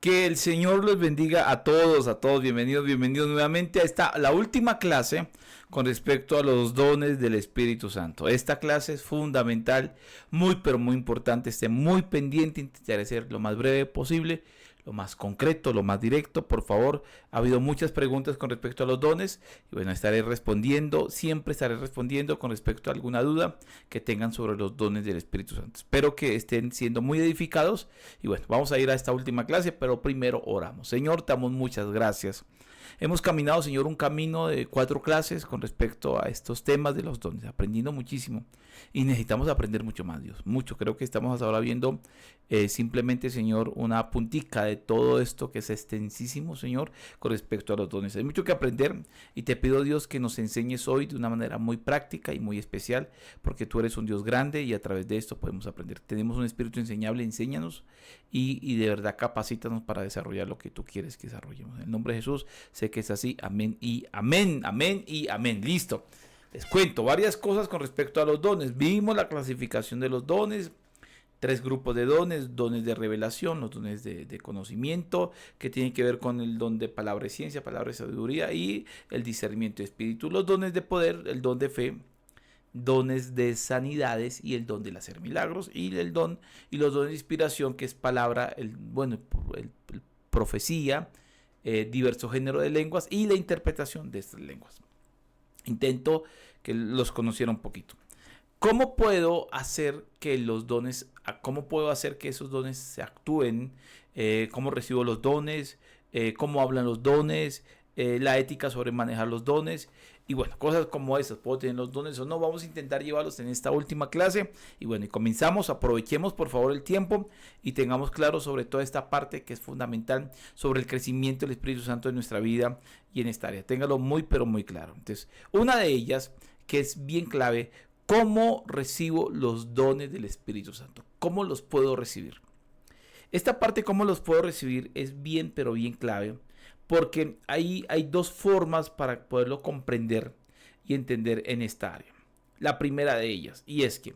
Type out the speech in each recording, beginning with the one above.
Que el Señor los bendiga a todos, bienvenidos, bienvenidos nuevamente a la última clase con respecto a los dones del Espíritu Santo. Esta clase es fundamental, muy pero muy importante, esté muy pendiente, intentaré ser lo más breve posible, lo más concreto, lo más directo, por favor. Ha habido muchas preguntas con respecto a los dones y bueno, siempre estaré respondiendo con respecto a alguna duda que tengan sobre los dones del Espíritu Santo. Espero que estén siendo muy edificados y bueno, vamos a ir a esta última clase, pero primero oramos. Señor, te damos muchas gracias. Hemos caminado, Señor, un camino de 4 clases con respecto a estos temas de los dones, aprendiendo muchísimo y necesitamos aprender mucho más, Dios, mucho. Creo que estamos ahora viendo simplemente, Señor, una puntica de todo esto que es extensísimo, Señor, con respecto a los dones. Hay mucho que aprender y te pido, Dios, que nos enseñes hoy de una manera muy práctica y muy especial, porque tú eres un Dios grande y a través de esto podemos aprender. Tenemos un espíritu enseñable, enséñanos y de verdad capacítanos para desarrollar lo que tú quieres que desarrollemos. En el nombre de Jesús, sé que es así. Amén y amén, amén y amén. Listo. Les cuento varias cosas con respecto a los dones. Vimos la clasificación de los dones. 3 grupos de dones: dones de revelación, los dones de conocimiento, que tienen que ver con el don de palabra de ciencia, palabra de sabiduría y el discernimiento de espíritu. Los dones de poder, el don de fe, dones de sanidades y el don del hacer milagros y los dones de inspiración, que es palabra, el profecía, diverso género de lenguas y la interpretación de estas lenguas. Intento que los conociera un poquito. ¿Cómo puedo hacer que esos dones se actúen? ¿Cómo recibo los dones? ¿Cómo hablan los dones? La ética sobre manejar los dones. Y bueno, cosas como esas. ¿Puedo tener los dones o no? Vamos a intentar llevarlos en esta última clase. Y bueno, y comenzamos. Aprovechemos por favor el tiempo y tengamos claro sobre toda esta parte que es fundamental sobre el crecimiento del Espíritu Santo en nuestra vida y en esta área. Téngalo muy pero muy claro. Entonces, una de ellas que es bien clave: ¿cómo recibo los dones del Espíritu Santo? ¿Cómo los puedo recibir? Esta parte, ¿cómo los puedo recibir?, es bien pero bien clave, porque hay 2 formas para poderlo comprender y entender en esta área. La primera de ellas, y es que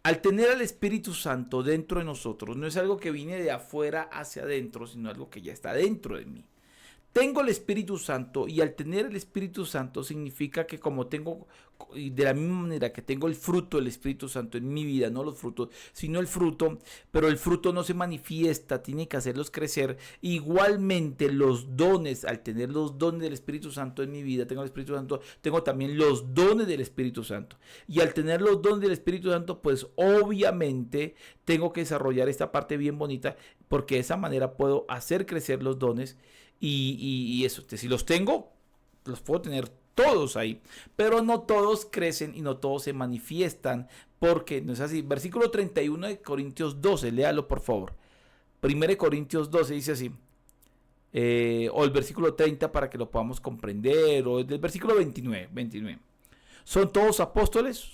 al tener al Espíritu Santo dentro de nosotros, no es algo que viene de afuera hacia adentro, sino algo que ya está dentro de mí. Tengo el Espíritu Santo y al tener el Espíritu Santo significa que como tengo, y de la misma manera que tengo el fruto del Espíritu Santo en mi vida, no los frutos, sino el fruto, pero el fruto no se manifiesta, tiene que hacerlos crecer. Igualmente los dones, al tener los dones del Espíritu Santo en mi vida, tengo el Espíritu Santo, tengo también los dones del Espíritu Santo. Y al tener los dones del Espíritu Santo, pues obviamente tengo que desarrollar esta parte bien bonita, porque de esa manera puedo hacer crecer los dones. Y eso, si los tengo, los puedo tener todos ahí, pero no todos crecen y no todos se manifiestan, porque no es así. Versículo 31 de Corintios 12, léalo por favor. 1 Corintios 12 dice así, o el versículo 30 para que lo podamos comprender, o el del versículo 29. ¿Son todos apóstoles?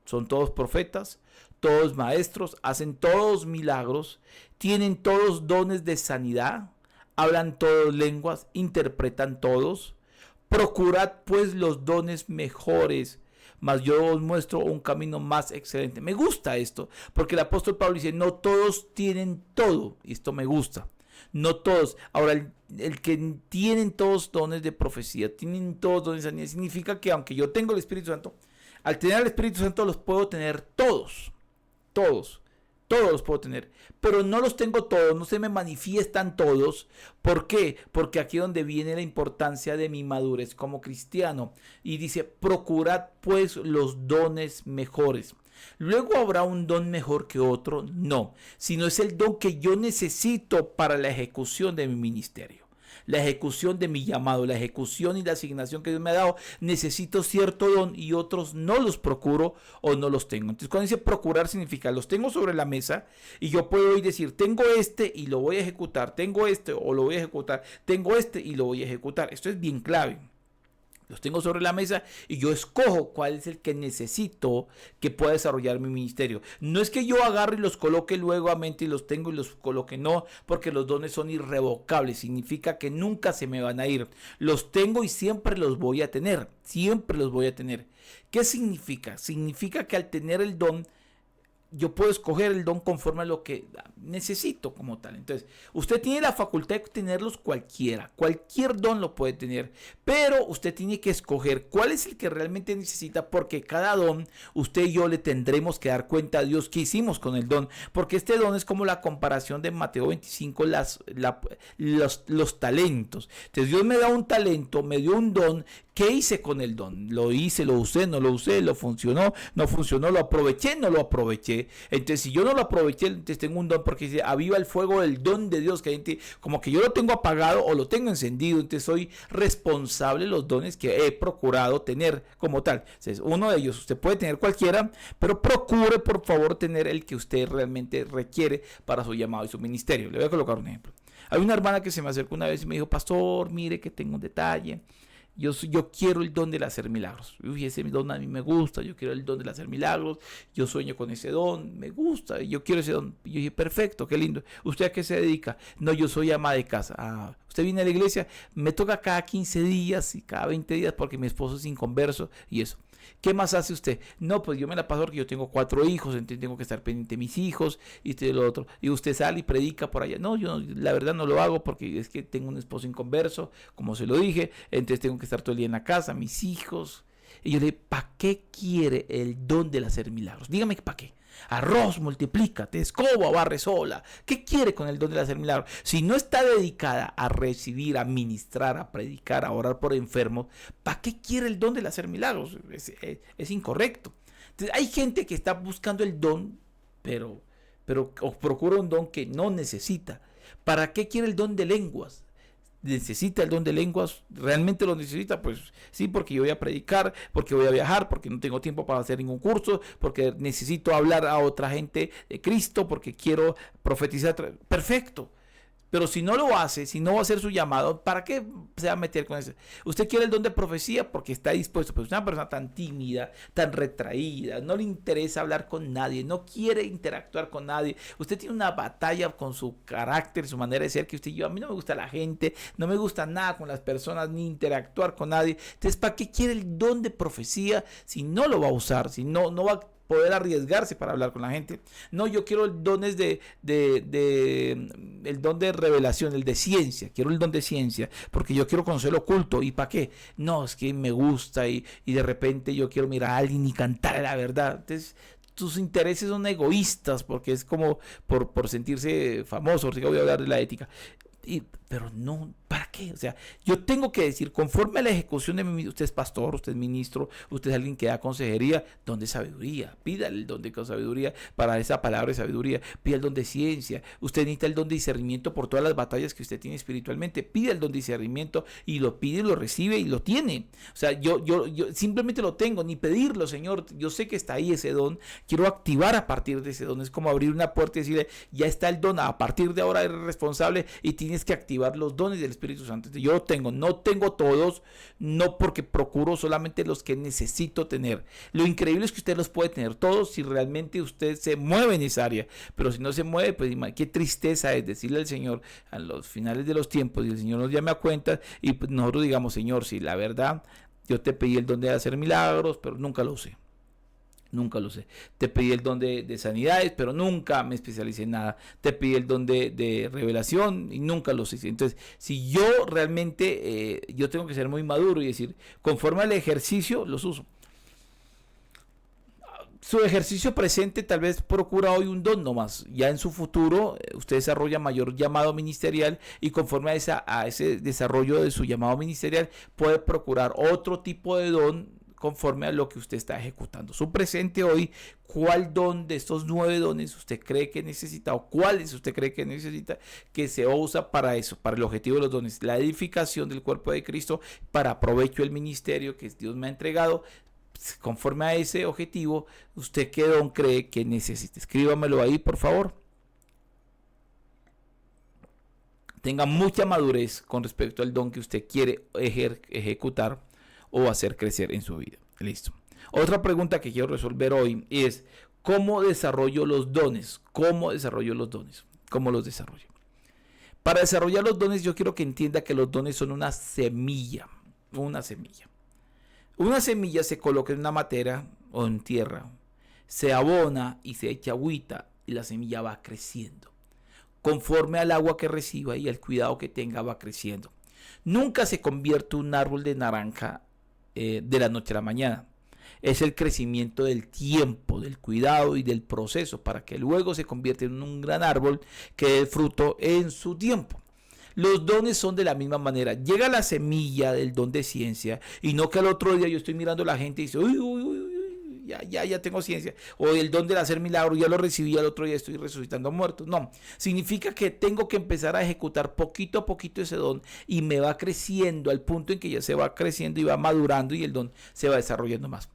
¿Son todos profetas? ¿Todos maestros? ¿Hacen todos milagros? ¿Tienen todos dones de sanidad? ¿Hablan todos lenguas? ¿Interpretan todos? Procurad pues los dones mejores, mas yo os muestro un camino más excelente. Me gusta esto, porque el apóstol Pablo dice, no todos tienen todo, y esto me gusta. No todos. Ahora, el que tienen todos dones de profecía, tienen todos dones de sanidad, significa que aunque yo tengo el Espíritu Santo, al tener el Espíritu Santo los puedo tener todos los puedo tener, pero no los tengo todos, no se me manifiestan todos. ¿Por qué? Porque aquí es donde viene la importancia de mi madurez como cristiano. Y dice, procurad pues los dones mejores. Luego habrá un don mejor que otro, no, sino es el don que yo necesito para la ejecución de mi ministerio. La ejecución de mi llamado, la ejecución y la asignación que Dios me ha dado, necesito cierto don y otros no los procuro o no los tengo. Entonces, cuando dice procurar, significa los tengo sobre la mesa y yo puedo hoy decir, tengo este y lo voy a ejecutar, tengo este o lo voy a ejecutar, tengo este y lo voy a ejecutar. Esto es bien clave. Los tengo sobre la mesa y yo escojo cuál es el que necesito que pueda desarrollar mi ministerio. No es que yo agarre y los coloque luego a mente y los tengo y los coloque, no, porque los dones son irrevocables. Significa que nunca se me van a ir. Los tengo y siempre los voy a tener. Siempre los voy a tener. ¿Qué significa? Significa que al tener el don, yo puedo escoger el don conforme a lo que necesito como tal. Entonces, usted tiene la facultad de tenerlos cualquier don lo puede tener, pero usted tiene que escoger cuál es el que realmente necesita, porque cada don, usted y yo le tendremos que dar cuenta a Dios qué hicimos con el don, porque este don es como la comparación de Mateo 25, los talentos. Entonces, Dios me da un talento, me dio un don. ¿Qué hice con el don? Lo hice, lo usé, no lo usé, lo funcionó, no funcionó, lo aproveché, no lo aproveché. Entonces, si yo no lo aproveché, entonces tengo un don, porque dice, aviva el fuego del don de Dios, que hay en ti, como que yo lo tengo apagado o lo tengo encendido, entonces soy responsable de los dones que he procurado tener como tal. Entonces, uno de ellos, usted puede tener cualquiera, pero procure por favor tener el que usted realmente requiere para su llamado y su ministerio. Le voy a colocar un ejemplo. Hay una hermana que se me acercó una vez y me dijo, pastor, mire que tengo un detalle. Yo quiero el don del hacer milagros. Uy, ese don a mí me gusta. Yo quiero el don del hacer milagros. Yo sueño con ese don. Me gusta. Yo quiero ese don. Y yo dije, perfecto, qué lindo. ¿Usted a qué se dedica? No, yo soy ama de casa. Ah, usted viene a la iglesia. Me toca cada 15 días y cada 20 días porque mi esposo es inconverso y eso. ¿Qué más hace usted? No, pues yo me la paso porque yo tengo 4 hijos, entonces tengo que estar pendiente de mis hijos y esto y lo otro. Y usted sale y predica por allá. No, yo la verdad no lo hago porque es que tengo un esposo inconverso, como se lo dije, entonces tengo que estar todo el día en la casa, mis hijos. Y yo le dije, ¿para qué quiere el don del hacer milagros? Dígame, ¿para qué? Arroz, multiplícate, escoba, barre sola. ¿Qué quiere con el don del hacer milagros? Si no está dedicada a recibir, a ministrar, a predicar, a orar por enfermos, ¿para qué quiere el don del hacer milagros? Es incorrecto. Entonces, hay gente que está buscando el don, pero procura un don que no necesita. ¿Para qué quiere el don de lenguas? ¿Necesita el don de lenguas? ¿Realmente lo necesita? Pues sí, porque yo voy a predicar, porque voy a viajar, porque no tengo tiempo para hacer ningún curso, porque necesito hablar a otra gente de Cristo, porque quiero profetizar. Perfecto. Pero si no lo hace, si no va a hacer su llamado, ¿para qué se va a meter con eso? Usted quiere el don de profecía porque está dispuesto, pero es una persona tan tímida, tan retraída, no le interesa hablar con nadie, no quiere interactuar con nadie. Usted tiene una batalla con su carácter, su manera de ser, que a mí no me gusta la gente, no me gusta nada con las personas, ni interactuar con nadie. Entonces, ¿para qué quiere el don de profecía si no lo va a usar, si no va a poder arriesgarse para hablar con la gente? No, yo quiero el don el don de revelación, el de ciencia, quiero el don de ciencia, porque yo quiero conocer lo oculto. ¿Y para qué? No, es que me gusta y de repente yo quiero mirar a alguien y cantar la verdad. Entonces, tus intereses son egoístas, porque es como por sentirse famoso, porque voy a hablar de la ética. Pero no, ¿para qué? O sea, yo tengo que decir, conforme a la ejecución de usted es pastor, usted es ministro, usted es alguien que da consejería, don de sabiduría, pídale el don de sabiduría para esa palabra de sabiduría, pida el don de ciencia, usted necesita el don de discernimiento por todas las batallas que usted tiene espiritualmente, pide el don de discernimiento y lo pide, lo recibe y lo tiene. O sea, yo simplemente lo tengo, ni pedirlo, Señor, yo sé que está ahí ese don, quiero activar a partir de ese don. Es como abrir una puerta y decirle, ya está el don, a partir de ahora eres responsable y tienes que activar los dones del Espíritu Santo. Yo lo tengo, no tengo todos, no, porque procuro solamente los que necesito tener. Lo increíble es que usted los puede tener todos si realmente usted se mueve en esa área, pero si no se mueve, pues qué tristeza es decirle al Señor a los finales de los tiempos y el Señor nos llame a cuenta y pues nosotros digamos, Señor, si la verdad yo te pedí el don de hacer milagros, pero nunca lo usé. Nunca lo sé. Te pedí el don de sanidades, pero nunca me especialicé en nada. Te pedí el don de revelación y nunca lo sé. Entonces, si yo realmente, yo tengo que ser muy maduro y decir, conforme al ejercicio, los uso. Su ejercicio presente tal vez procura hoy un don nomás. Ya en su futuro usted desarrolla mayor llamado ministerial y conforme a ese desarrollo de su llamado ministerial puede procurar otro tipo de don conforme a lo que usted está ejecutando. Su presente hoy, ¿cuál don de estos 9 dones usted cree que necesita o cuáles usted cree que necesita que se usa para eso, para el objetivo de los dones? La edificación del cuerpo de Cristo para provecho del ministerio que Dios me ha entregado. Conforme a ese objetivo, ¿usted qué don cree que necesita? Escríbamelo ahí, por favor. Tenga mucha madurez con respecto al don que usted quiere ejecutar o hacer crecer en su vida. Listo. Otra pregunta que quiero resolver hoy es, ¿cómo desarrollo los dones? ¿Cómo desarrollo los dones? ¿Cómo los desarrollo? Para desarrollar los dones, yo quiero que entienda que los dones son una semilla. Una semilla. Una semilla se coloca en una matera o en tierra, se abona y se echa agüita y la semilla va creciendo. conforme al agua que reciba y al cuidado que tenga va creciendo. Nunca se convierte un árbol de naranja de la noche a la mañana. Es el crecimiento del tiempo, del cuidado y del proceso para que luego se convierta en un gran árbol que dé fruto en su tiempo. Los dones son de la misma manera. Llega la semilla del don de ciencia y no que al otro día yo estoy mirando a la gente y dice, uy, uy, uy, uy, ya tengo ciencia. O el don del hacer milagros, ya lo recibí, al otro día estoy resucitando muertos. No, significa que tengo que empezar a ejecutar poquito a poquito ese don y me va creciendo al punto en que ya se va creciendo y va madurando y el don se va desarrollando más.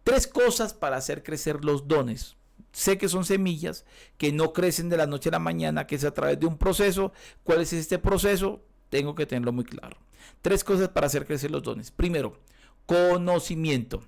3 cosas para hacer crecer los dones. Sé que son semillas que no crecen de la noche a la mañana, que es a través de un proceso. ¿Cuál es este proceso? Tengo que tenerlo muy claro. 3 cosas para hacer crecer los dones. Primero, conocimiento.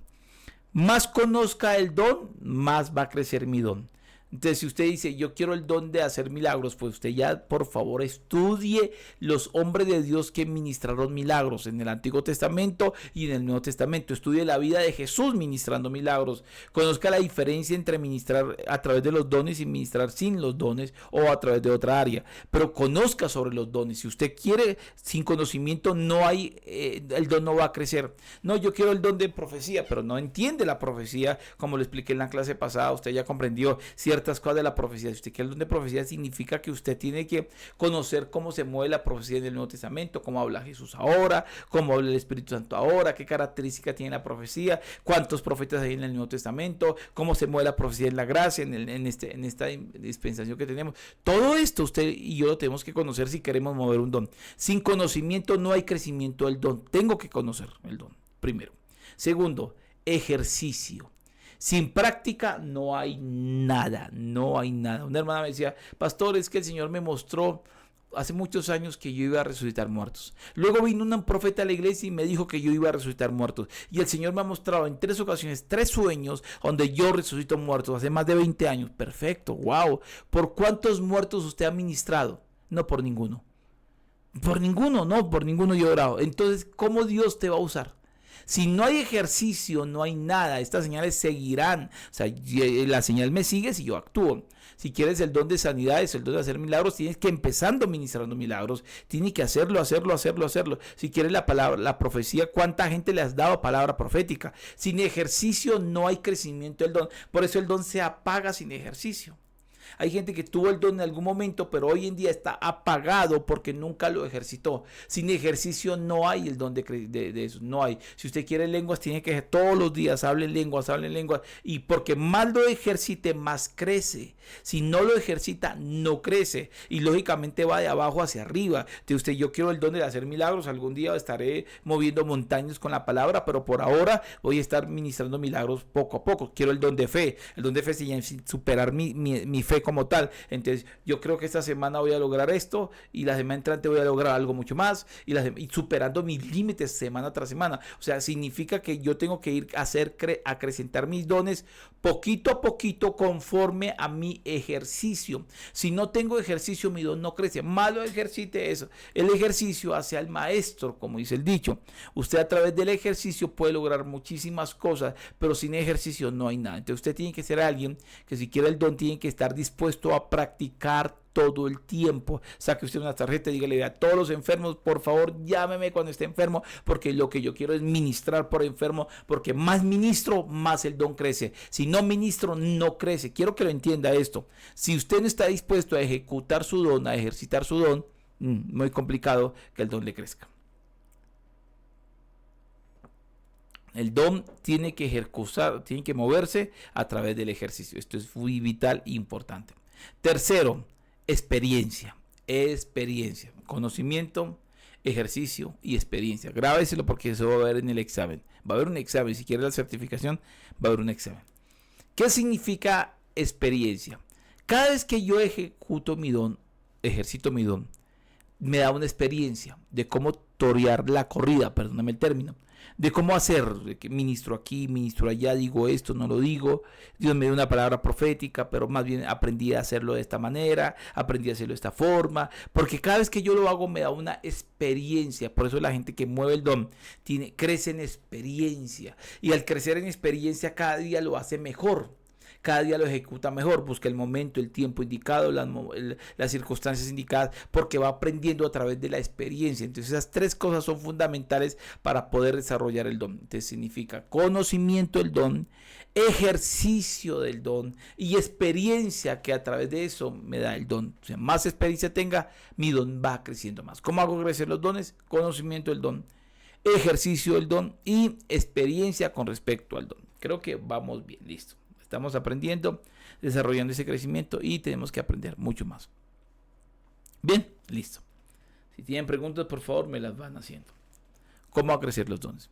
Más conozca el don, más va a crecer mi don. Entonces, si usted dice, yo quiero el don de hacer milagros, pues usted ya, por favor, estudie los hombres de Dios que ministraron milagros en el Antiguo Testamento y en el Nuevo Testamento. Estudie la vida de Jesús ministrando milagros. Conozca la diferencia entre ministrar a través de los dones y ministrar sin los dones o a través de otra área. Pero conozca sobre los dones. Si usted quiere, sin conocimiento, no hay, el don no va a crecer. No, yo quiero el don de profecía, pero no entiende la profecía, como lo expliqué en la clase pasada. Usted ya comprendió ciertas cosas de la profecía. Si usted quiere el don de profecía, significa que usted tiene que conocer cómo se mueve la profecía en el Nuevo Testamento, cómo habla Jesús ahora, cómo habla el Espíritu Santo ahora, qué característica tiene la profecía, cuántos profetas hay en el Nuevo Testamento, cómo se mueve la profecía en la gracia, en esta dispensación que tenemos. Todo esto usted y yo lo tenemos que conocer si queremos mover un don. Sin conocimiento no hay crecimiento del don. Tengo que conocer el don, primero. Segundo, ejercicio. Sin práctica no hay nada, no hay nada. Una hermana me decía, pastor, es que el Señor me mostró hace muchos años que yo iba a resucitar muertos. Luego vino un profeta a la iglesia y me dijo que yo iba a resucitar muertos. Y el Señor me ha mostrado en 3 ocasiones, 3 sueños donde yo resucito muertos hace más de 20 años. Perfecto, wow. ¿Por cuántos muertos usted ha ministrado? No por ninguno. Por ninguno yo he orado. Entonces, ¿cómo Dios te va a usar? Si no hay ejercicio, no hay nada. Estas señales seguirán. O sea, la señal me sigue si yo actúo. Si quieres el don de sanidades, el don de hacer milagros, tienes que empezando ministrando milagros. Tienes que hacerlo. Si quieres la palabra, la profecía, ¿cuánta gente le has dado palabra profética? Sin ejercicio no hay crecimiento del don. Por eso el don se apaga sin ejercicio. Hay gente que tuvo el don en algún momento, pero hoy en día está apagado porque nunca lo ejercitó. Sin ejercicio no hay el don de eso, no hay. Si usted quiere lenguas, tiene que todos los días hable lenguas. Y porque más lo ejercite, más crece. Si no lo ejercita, no crece. Y lógicamente va de abajo hacia arriba. Entonces yo quiero el don de hacer milagros. Algún día estaré moviendo montañas con la palabra, pero por ahora voy a estar ministrando milagros poco a poco. Quiero el don de fe. El don de fe es superar mi fe como tal. Entonces yo creo que esta semana voy a lograr esto y la semana entrante voy a lograr algo mucho más y superando mis límites semana tras semana. O sea, significa que yo tengo que ir a acrecentar mis dones poquito a poquito conforme a mi ejercicio. Si no tengo ejercicio, mi don no crece. Malo ejercite eso. El ejercicio hace al maestro, como dice el dicho. Usted a través del ejercicio puede lograr muchísimas cosas, pero sin ejercicio no hay nada. Entonces usted tiene que ser alguien que si quiere el don tiene que estar dispuesto a practicar todo el tiempo. Saque usted una tarjeta y dígale a todos los enfermos, por favor llámeme cuando esté enfermo, porque lo que yo quiero es ministrar por enfermo, porque más ministro, más el don crece. Si no ministro, no crece. Quiero que lo entienda esto. Si usted no está dispuesto a ejecutar su don, a ejercitar su don, muy complicado que el don le crezca. El don tiene que ejecutar, tiene que moverse a través del ejercicio. Esto es muy vital e importante. Tercero, experiencia. Conocimiento, ejercicio y experiencia. Grábeselo porque eso va a haber en el examen. Va a haber un examen. Si quiere la certificación, va a haber un examen. ¿Qué significa experiencia? Cada vez que yo ejecuto mi don, ejercito mi don, me da una experiencia de cómo torear la corrida, perdóname el término, de cómo hacer, ministro aquí, ministro allá, digo esto, no lo digo, Dios me dio una palabra profética, pero más bien aprendí a hacerlo de esta manera, aprendí a hacerlo de esta forma, porque cada vez que yo lo hago me da una experiencia. Por eso la gente que mueve el don crece en experiencia, y al crecer en experiencia cada día lo hace mejor. cada día lo ejecuta mejor, busca el momento, el tiempo indicado, las circunstancias indicadas, porque va aprendiendo a través de la experiencia. Entonces esas tres cosas son fundamentales para poder desarrollar el don. Entonces significa conocimiento del don, ejercicio del don y experiencia que a través de eso me da el don. O sea, más experiencia tenga, mi don va creciendo más. ¿Cómo hago crecer los dones? Conocimiento del don, ejercicio del don y experiencia con respecto al don. Creo que vamos bien, listo. Estamos aprendiendo, desarrollando ese crecimiento y tenemos que aprender mucho más. Bien, listo. Si tienen preguntas, por favor, me las van haciendo. ¿Cómo va a crecer los dones?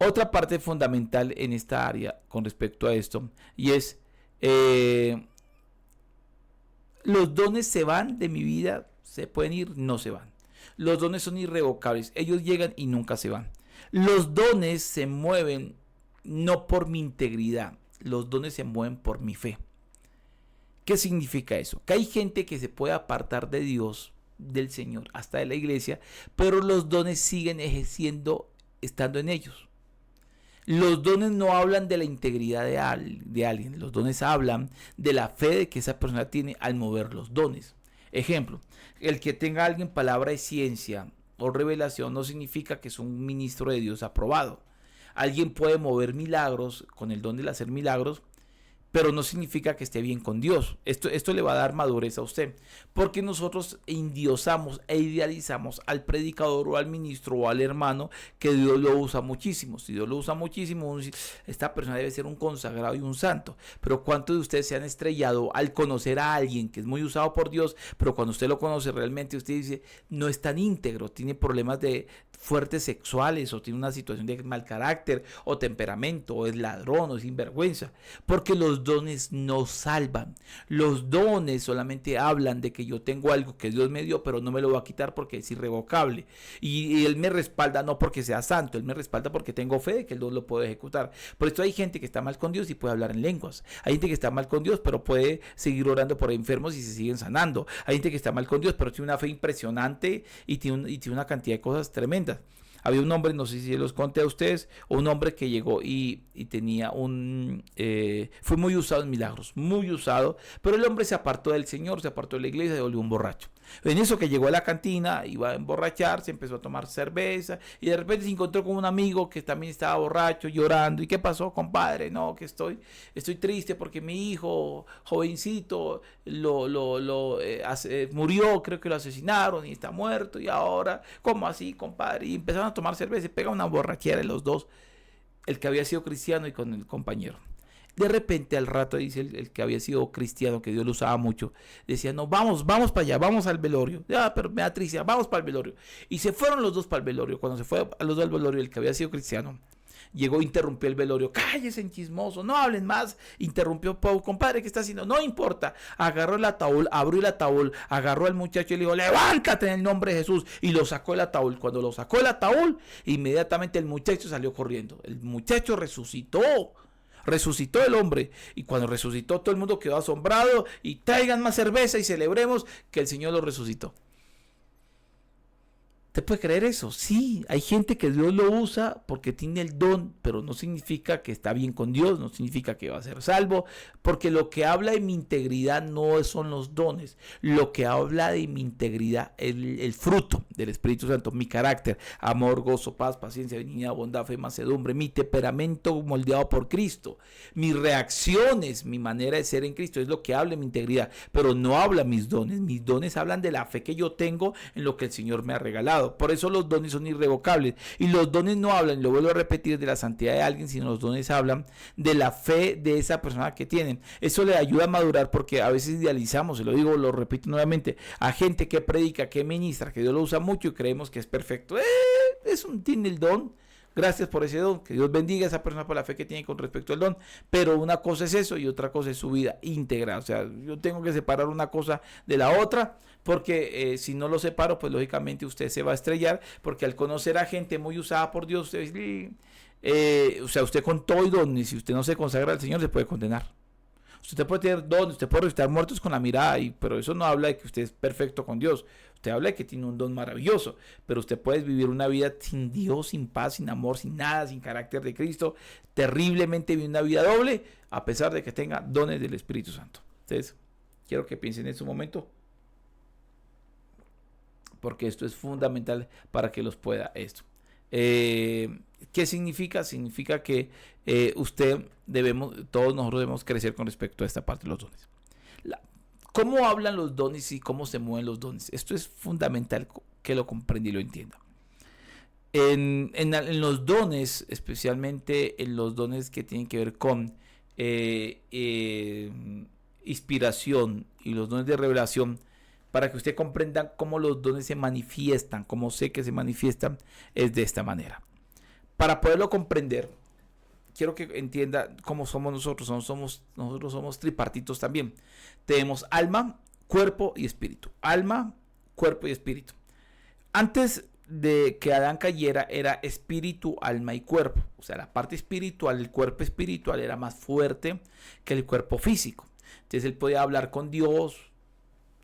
Otra parte fundamental en esta área con respecto a esto, y es los dones se van de mi vida, se pueden ir, no se van. Los dones son irrevocables, ellos llegan y nunca se van. Los dones se mueven no por mi integridad, los dones se mueven por mi fe. ¿Qué significa eso? Que hay gente que se puede apartar de Dios, del Señor, hasta de la iglesia, pero los dones siguen ejerciendo, estando en ellos. Los dones no hablan de la integridad de alguien, los dones hablan de la fe de que esa persona tiene al mover los dones. Ejemplo, el que tenga alguien palabra de ciencia o revelación no significa que es un ministro de Dios aprobado. Alguien puede mover milagros con el don de hacer milagros, pero no significa que esté bien con Dios. Esto le va a dar madurez a usted, porque nosotros endiosamos e idealizamos al predicador o al ministro o al hermano que Dios lo usa muchísimo. Si Dios lo usa muchísimo, esta persona debe ser un consagrado y un santo. Pero ¿cuántos de ustedes se han estrellado al conocer a alguien que es muy usado por Dios, pero cuando usted lo conoce realmente usted dice, no es tan íntegro, tiene problemas de fuertes sexuales o tiene una situación de mal carácter o temperamento o es ladrón o es sinvergüenza? Porque los dones no salvan. Los dones solamente hablan de que yo tengo algo que Dios me dio, pero no me lo va a quitar porque es irrevocable. Y Él me respalda no porque sea santo, Él me respalda porque tengo fe de que el don lo puedo ejecutar. Por esto hay gente que está mal con Dios y puede hablar en lenguas. Hay gente que está mal con Dios, pero puede seguir orando por enfermos y se siguen sanando. Hay gente que está mal con Dios, pero tiene una fe impresionante y tiene una cantidad de cosas tremendas. Había un hombre, no sé si los conté a ustedes, un hombre que llegó y tenía fue muy usado en milagros, muy usado, pero el hombre se apartó del Señor, se apartó de la iglesia y se volvió un borracho. En eso que llegó a la cantina, iba a emborracharse, empezó a tomar cerveza y de repente se encontró con un amigo que también estaba borracho, llorando. ¿Y qué pasó, compadre? No, que estoy triste porque mi hijo, jovencito, murió, creo que lo asesinaron y está muerto. Y ahora, ¿cómo así, compadre? Y empezaron a tomar cerveza y pega una borrachera de los dos, el que había sido cristiano y con el compañero. De repente al rato dice el que había sido cristiano, que Dios lo usaba mucho, decía, no, vamos para allá, vamos al velorio. Ya, pero me da tristeza, vamos para el velorio. Y se fueron los dos para el velorio. Cuando se fue a los dos al velorio, el que había sido cristiano llegó, interrumpió el velorio. Cállese, chismoso, no hablen más. Interrumpió, Pau, compadre, ¿qué está haciendo? No importa. Agarró el ataúd, abrió el ataúd, agarró al muchacho y le dijo, levántate en el nombre de Jesús. Y lo sacó el ataúd. Cuando lo sacó el ataúd, inmediatamente el muchacho salió corriendo. El muchacho resucitó. Resucitó el hombre, y cuando resucitó todo el mundo quedó asombrado y traigan más cerveza y celebremos que el Señor lo resucitó. ¿Te puede creer eso? Sí, hay gente que Dios lo usa porque tiene el don, pero no significa que está bien con Dios, no significa que va a ser salvo, porque lo que habla de mi integridad no son los dones, lo que habla de mi integridad es el fruto del Espíritu Santo, mi carácter, amor, gozo, paz, paciencia, benignidad, bondad, fe, mansedumbre, mi temperamento moldeado por Cristo, mis reacciones, mi manera de ser en Cristo, es lo que habla de mi integridad, pero no habla mis dones hablan de la fe que yo tengo en lo que el Señor me ha regalado. Por eso los dones son irrevocables. Y los dones no hablan, lo vuelvo a repetir, de la santidad de alguien, sino los dones hablan de la fe de esa persona que tienen. Eso le ayuda a madurar, porque a veces idealizamos, se lo digo, lo repito nuevamente, a gente que predica, que ministra, que Dios lo usa mucho y creemos que es perfecto. Tiene el don. Gracias por ese don, que Dios bendiga a esa persona por la fe que tiene con respecto al don, pero una cosa es eso y otra cosa es su vida íntegra. O sea, yo tengo que separar una cosa de la otra, porque si no lo separo, pues lógicamente usted se va a estrellar, porque al conocer a gente muy usada por Dios, usted, usted con todo y don, y si usted no se consagra al Señor, se puede condenar. Usted puede tener dones, usted puede resucitar muertos con la mirada, pero eso no habla de que usted es perfecto con Dios. Usted habla de que tiene un don maravilloso, pero usted puede vivir una vida sin Dios, sin paz, sin amor, sin nada, sin carácter de Cristo, terriblemente vive una vida doble, a pesar de que tenga dones del Espíritu Santo. Entonces, quiero que piensen en su momento, porque esto es fundamental para que los pueda esto. ¿Qué significa? Significa que todos nosotros debemos crecer con respecto a esta parte de los dones. ¿Cómo hablan los dones y cómo se mueven los dones? Esto es fundamental que lo comprenda y lo entienda. En los dones, especialmente en los dones que tienen que ver con inspiración y los dones de revelación, para que usted comprenda cómo los dones se manifiestan, cómo sé que se manifiestan, es de esta manera. Para poderlo comprender, quiero que entienda cómo somos nosotros. Nosotros somos tripartitos también. Tenemos alma, cuerpo y espíritu. Alma, cuerpo y espíritu. Antes de que Adán cayera era espíritu, alma y cuerpo. O sea, la parte espiritual, el cuerpo espiritual era más fuerte que el cuerpo físico. Entonces él podía hablar con Dios,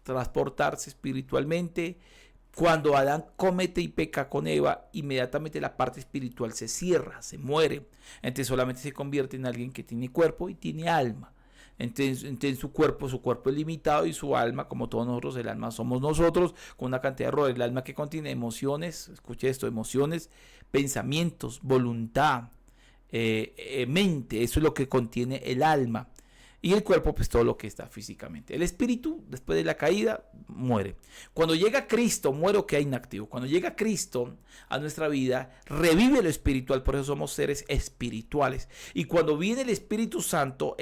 transportarse espiritualmente. Cuando Adán comete y peca con Eva, inmediatamente la parte espiritual se cierra, se muere. Entonces solamente se convierte en alguien que tiene cuerpo y tiene alma. Entonces su cuerpo es limitado y su alma, como todos nosotros, el alma somos nosotros, con una cantidad de errores. El alma que contiene emociones, escuche esto, emociones, pensamientos, voluntad, mente, eso es lo que contiene el alma. Y el cuerpo, pues todo lo que está físicamente. El espíritu, después de la caída, muere. Cuando llega Cristo, muere o queda inactivo. Cuando llega Cristo a nuestra vida, revive lo espiritual. Por eso somos seres espirituales. Y cuando viene el Espíritu Santo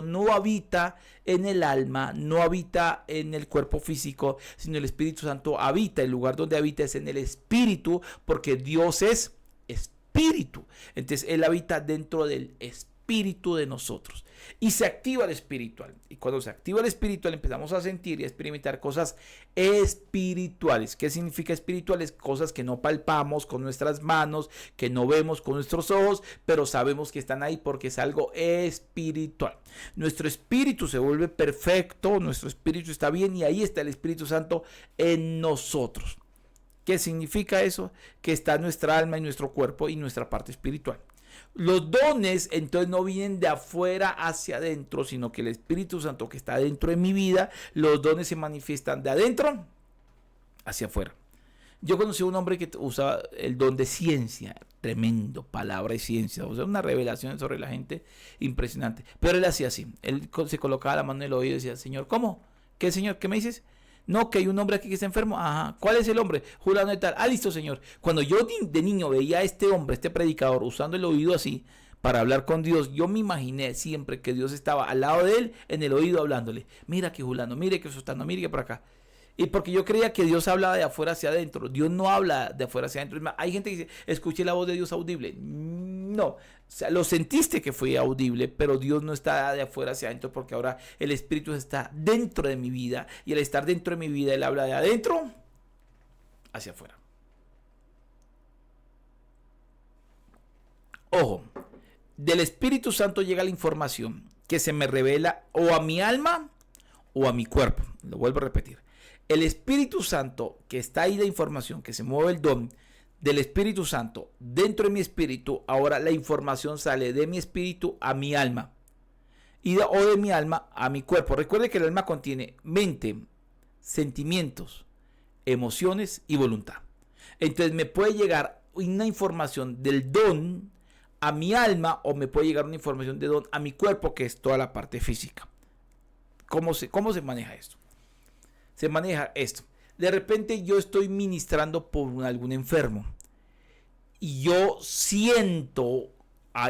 no habita en el alma, no habita en el cuerpo físico, sino el Espíritu Santo habita. El lugar donde habita es en el espíritu, porque Dios es espíritu. Entonces Él habita dentro del espíritu de nosotros y se activa el espiritual, y cuando se activa el espiritual empezamos a sentir y a experimentar cosas espirituales. ¿Qué significa espirituales? Cosas que no palpamos con nuestras manos, que no vemos con nuestros ojos, pero sabemos que están ahí porque es algo espiritual. Nuestro espíritu se vuelve perfecto, nuestro espíritu está bien y ahí está el Espíritu Santo en nosotros. ¿Qué significa eso? Que está nuestra alma y nuestro cuerpo y nuestra parte espiritual. Los dones entonces no vienen de afuera hacia adentro, sino que el Espíritu Santo que está dentro de mi vida, los dones se manifiestan de adentro hacia afuera. Yo conocí a un hombre que usaba el don de ciencia, tremendo, palabra y ciencia, o sea, una revelación sobre la gente impresionante. Pero él hacía así, él se colocaba la mano en el oído y decía: Señor, ¿cómo? ¿Qué, Señor? ¿Qué me dices? No, que hay un hombre aquí que está enfermo. Ajá. ¿Cuál es el hombre? Fulano de tal. Ah, listo, Señor. Cuando yo de niño veía a este hombre, este predicador, usando el oído así para hablar con Dios, yo me imaginé siempre que Dios estaba al lado de él, en el oído, hablándole. Mira que fulano, mire que sustano, mire que por acá. Y porque yo creía que Dios hablaba de afuera hacia adentro. Dios no habla de afuera hacia adentro. Hay gente que dice: escuché la voz de Dios audible. No, o sea, lo sentiste que fue audible, pero Dios no está de afuera hacia adentro, porque ahora el Espíritu está dentro de mi vida, y al estar dentro de mi vida, Él habla de adentro hacia afuera. Ojo, del Espíritu Santo llega la información que se me revela o a mi alma o a mi cuerpo. Lo vuelvo a repetir. El Espíritu Santo, que está ahí, la información que se mueve, el don del Espíritu Santo dentro de mi espíritu, ahora la información sale de mi espíritu a mi alma o de mi alma a mi cuerpo. Recuerde que el alma contiene mente, sentimientos, emociones y voluntad. Entonces me puede llegar una información del don a mi alma, o me puede llegar una información de don a mi cuerpo, que es toda la parte física. ¿Cómo se maneja esto? Se maneja esto. De repente yo estoy ministrando por algún enfermo y yo siento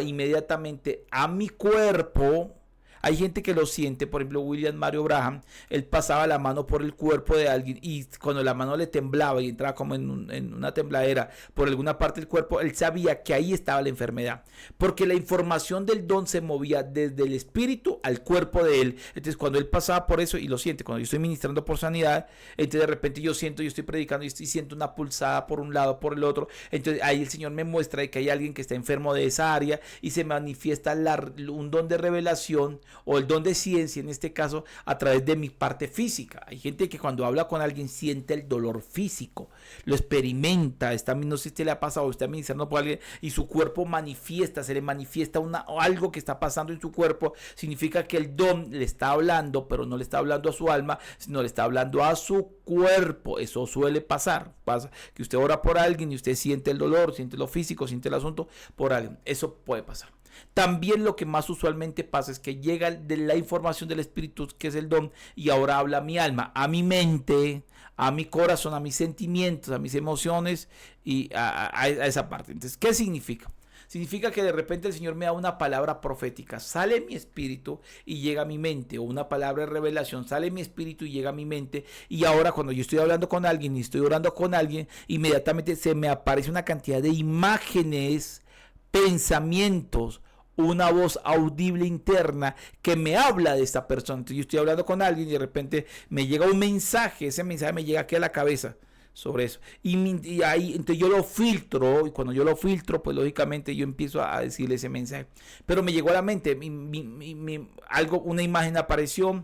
inmediatamente a mi cuerpo. Hay gente que lo siente, por ejemplo William Mario Branham, él pasaba la mano por el cuerpo de alguien y cuando la mano le temblaba y entraba como en una tembladera por alguna parte del cuerpo, él sabía que ahí estaba la enfermedad, porque la información del don se movía desde el espíritu al cuerpo de él. Entonces cuando él pasaba por eso y lo siente, cuando yo estoy ministrando por sanidad, entonces de repente yo estoy predicando y siento una pulsada por un lado, por el otro, entonces ahí el Señor me muestra que hay alguien que está enfermo de esa área y se manifiesta un don de revelación o el don de ciencia en este caso a través de mi parte física. Hay gente que cuando habla con alguien siente el dolor físico, lo experimenta, no sé si usted le ha pasado, está ministrando por alguien y su cuerpo manifiesta, se le manifiesta algo que está pasando en su cuerpo. Significa que el don le está hablando, pero no le está hablando a su alma, sino le está hablando a su cuerpo. Eso suele pasar, pasa que usted ora por alguien y usted siente el dolor, siente lo físico, siente el asunto por alguien. Eso puede pasar. También lo que más usualmente pasa es que llega de la información del Espíritu, que es el don, y ahora habla a mi alma, a mi mente, a mi corazón, a mis sentimientos, a mis emociones y a esa parte. Entonces, ¿qué significa? Significa que de repente el Señor me da una palabra profética, sale mi espíritu y llega a mi mente, o una palabra de revelación, sale mi espíritu y llega a mi mente, y ahora cuando yo estoy hablando con alguien y estoy orando con alguien, inmediatamente se me aparece una cantidad de imágenes, pensamientos, una voz audible interna que me habla de esta persona. Entonces yo estoy hablando con alguien y de repente me llega un mensaje, ese mensaje me llega aquí a la cabeza sobre eso. Y ahí, entonces yo lo filtro, y cuando yo lo filtro, pues lógicamente yo empiezo a decirle ese mensaje. Pero me llegó a la mente, una imagen apareció,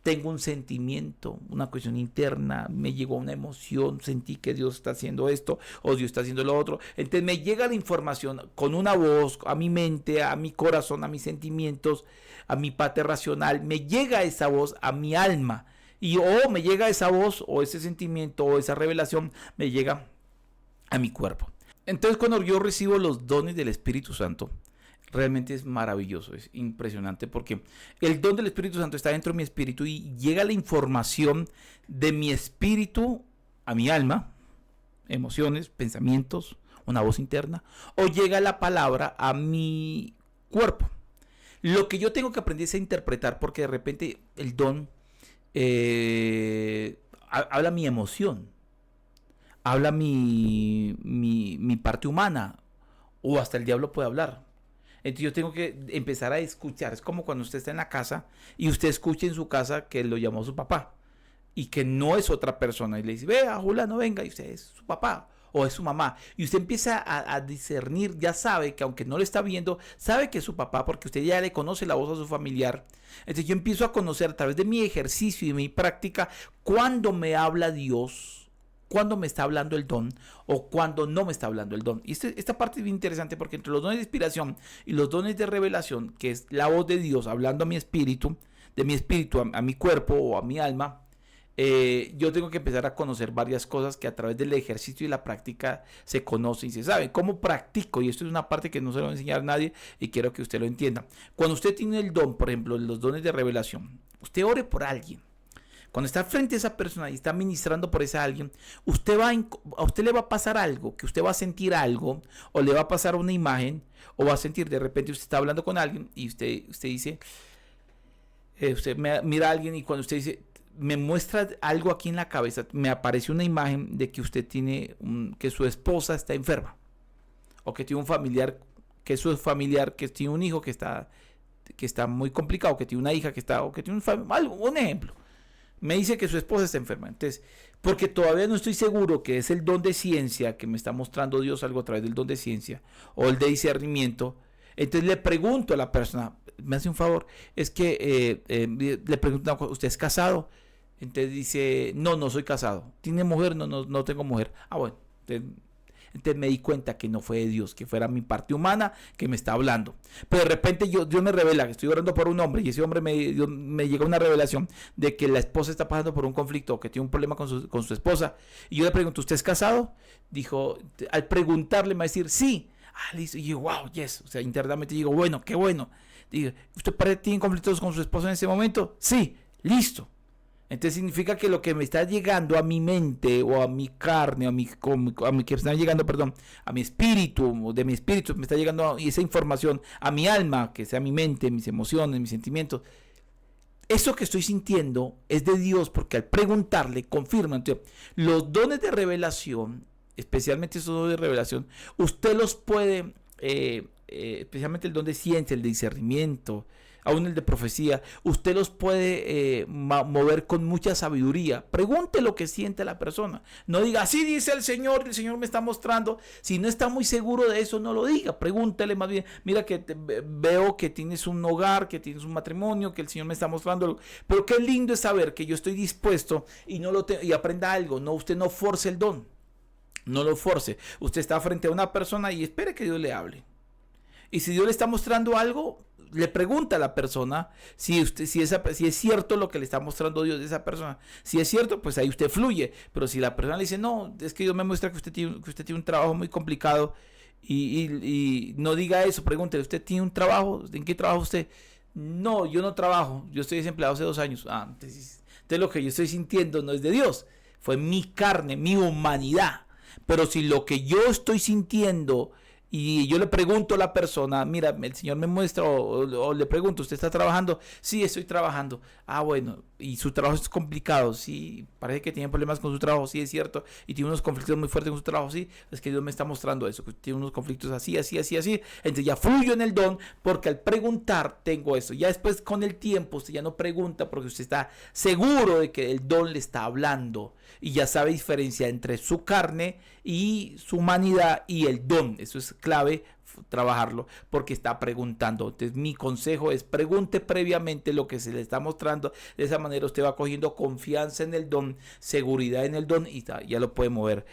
tengo un sentimiento, una cuestión interna, me llegó una emoción, sentí que Dios está haciendo esto o Dios está haciendo lo otro. Entonces me llega la información con una voz a mi mente, a mi corazón, a mis sentimientos, a mi parte racional. Me llega esa voz a mi alma y me llega esa voz o ese sentimiento o esa revelación me llega a mi cuerpo. Entonces cuando yo recibo los dones del Espíritu Santo, realmente es maravilloso, es impresionante porque el don del Espíritu Santo está dentro de mi espíritu y llega la información de mi espíritu a mi alma, emociones, pensamientos, una voz interna, o llega la palabra a mi cuerpo. Lo que yo tengo que aprender es a interpretar, porque de repente el don habla mi emoción, habla mi parte humana, o hasta el diablo puede hablar. Entonces yo tengo que empezar a escuchar. Es como cuando usted está en la casa y usted escucha en su casa que lo llamó su papá y que no es otra persona y le dice, vea, Julano, venga, y usted es su papá o es su mamá. Y usted empieza a discernir, ya sabe que aunque no le está viendo, sabe que es su papá porque usted ya le conoce la voz a su familiar. Entonces yo empiezo a conocer a través de mi ejercicio y mi práctica cuándo me habla Dios, cuando me está hablando el don o cuando no me está hablando el don. Y esta parte es bien interesante porque entre los dones de inspiración y los dones de revelación, que es la voz de Dios hablando a mi espíritu, de mi espíritu a mi cuerpo o a mi alma, yo tengo que empezar a conocer varias cosas que a través del ejercicio y la práctica se conocen y se saben. ¿Cómo practico? Y esto es una parte que no se lo voy a enseñar a nadie y quiero que usted lo entienda. Cuando usted tiene el don, por ejemplo, los dones de revelación, usted ore por alguien. Cuando está frente a esa persona y está ministrando por esa alguien, a usted le va a pasar algo, que usted va a sentir algo, o le va a pasar una imagen, o va a sentir, de repente usted está hablando con alguien y usted dice, usted mira a alguien y cuando usted dice, me muestra algo aquí en la cabeza, me aparece una imagen de que usted tiene, que su esposa está enferma, o que tiene un familiar, que es su familiar, que tiene un hijo que está muy complicado, que tiene una hija que está, o que tiene un ejemplo. Me dice que su esposa está enferma. Entonces, porque todavía no estoy seguro que es el don de ciencia que me está mostrando Dios algo a través del don de ciencia o el de discernimiento. Entonces le pregunto a la persona, me hace un favor, es que le pregunto, ¿usted es casado? Entonces dice, no soy casado. ¿Tiene mujer? No tengo mujer. Ah, bueno. Entonces me di cuenta que no fue de Dios, que fuera mi parte humana que me está hablando. Pero de repente Dios me revela que estoy orando por un hombre y ese hombre me llega una revelación de que la esposa está pasando por un conflicto o que tiene un problema con su esposa. Y yo le pregunto, ¿usted es casado? Dijo, al preguntarle me va a decir, sí. Listo. Y yo, wow, yes. O sea, internamente digo, bueno, qué bueno. Digo, ¿usted tiene conflictos con su esposa en ese momento? Sí, listo. Entonces significa que lo que me está llegando a mi mente o a mi carne, a mi que está llegando, perdón, a mi espíritu, de mi espíritu me está llegando esa información a mi alma, que sea mi mente, mis emociones, mis sentimientos. Eso que estoy sintiendo es de Dios porque al preguntarle confirma. Entonces, los dones de revelación, especialmente esos dones de revelación, usted los puede, especialmente el don de ciencia, el de discernimiento, aún el de profecía, usted los puede mover con mucha sabiduría. Pregunte lo que siente la persona. No diga, así dice el Señor me está mostrando. Si no está muy seguro de eso, no lo diga. Pregúntele más bien, mira que veo que tienes un hogar, que tienes un matrimonio, que el Señor me está mostrando. Pero qué lindo es saber que yo estoy dispuesto y, y aprenda algo. No, usted no force el don. No lo force. Usted está frente a una persona y espere que Dios le hable. Y si Dios le está mostrando algo, le pregunta a la persona si es cierto lo que le está mostrando Dios de esa persona. Si es cierto, pues ahí usted fluye. Pero si la persona le dice, no, es que Dios me muestra que usted tiene un trabajo muy complicado, y no diga eso, pregúntele, ¿usted tiene un trabajo? ¿En qué trabaja usted? No, yo no trabajo, yo estoy desempleado hace 2 años. Entonces lo que yo estoy sintiendo no es de Dios, fue mi carne, mi humanidad. Pero si lo que yo estoy sintiendo y yo le pregunto a la persona, mira, el Señor me muestra, o le pregunto, ¿usted está trabajando? Sí, estoy trabajando. Bueno, y su trabajo es complicado, sí, parece que tiene problemas con su trabajo, sí, es cierto, y tiene unos conflictos muy fuertes con su trabajo, sí, es que Dios me está mostrando eso, que tiene unos conflictos así. Entonces ya fluyo en el don, porque al preguntar tengo eso. Ya después, con el tiempo, usted ya no pregunta porque usted está seguro de que el don le está hablando y ya sabe diferenciar entre su carne y su humanidad y el don. Eso es clave, trabajarlo, porque está preguntando. Entonces mi consejo es: pregunte previamente lo que se le está mostrando. De esa manera usted va cogiendo confianza en el don, seguridad en el don, y ya lo puede mover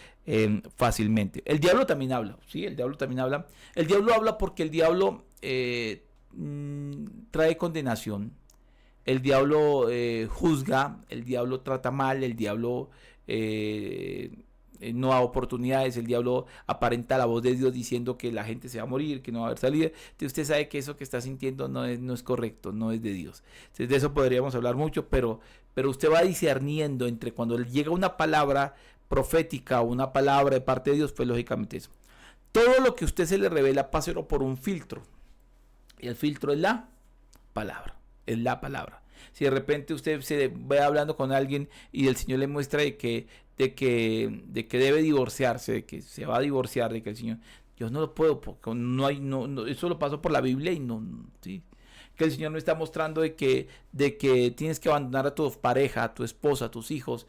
fácilmente. El diablo también habla, ¿sí? El diablo también habla. El diablo habla porque el diablo trae condenación. El diablo juzga, el diablo trata mal, el diablo no da oportunidades, el diablo aparenta la voz de Dios diciendo que la gente se va a morir, que no va a haber salida. Entonces usted sabe que eso que está sintiendo no es correcto, no es de Dios. Entonces de eso podríamos hablar mucho, pero usted va discerniendo entre cuando le llega una palabra profética o una palabra de parte de Dios, pues lógicamente eso. Todo lo que a usted se le revela, páselo por un filtro. Y el filtro es la palabra. Es la palabra. Si de repente usted se ve hablando con alguien y el Señor le muestra de que debe divorciarse, de que se va a divorciar, de que el Señor, yo no lo puedo, porque eso lo paso por la Biblia y ¿sí? Que el Señor me está mostrando de que tienes que abandonar a tu pareja, a tu esposa, a tus hijos.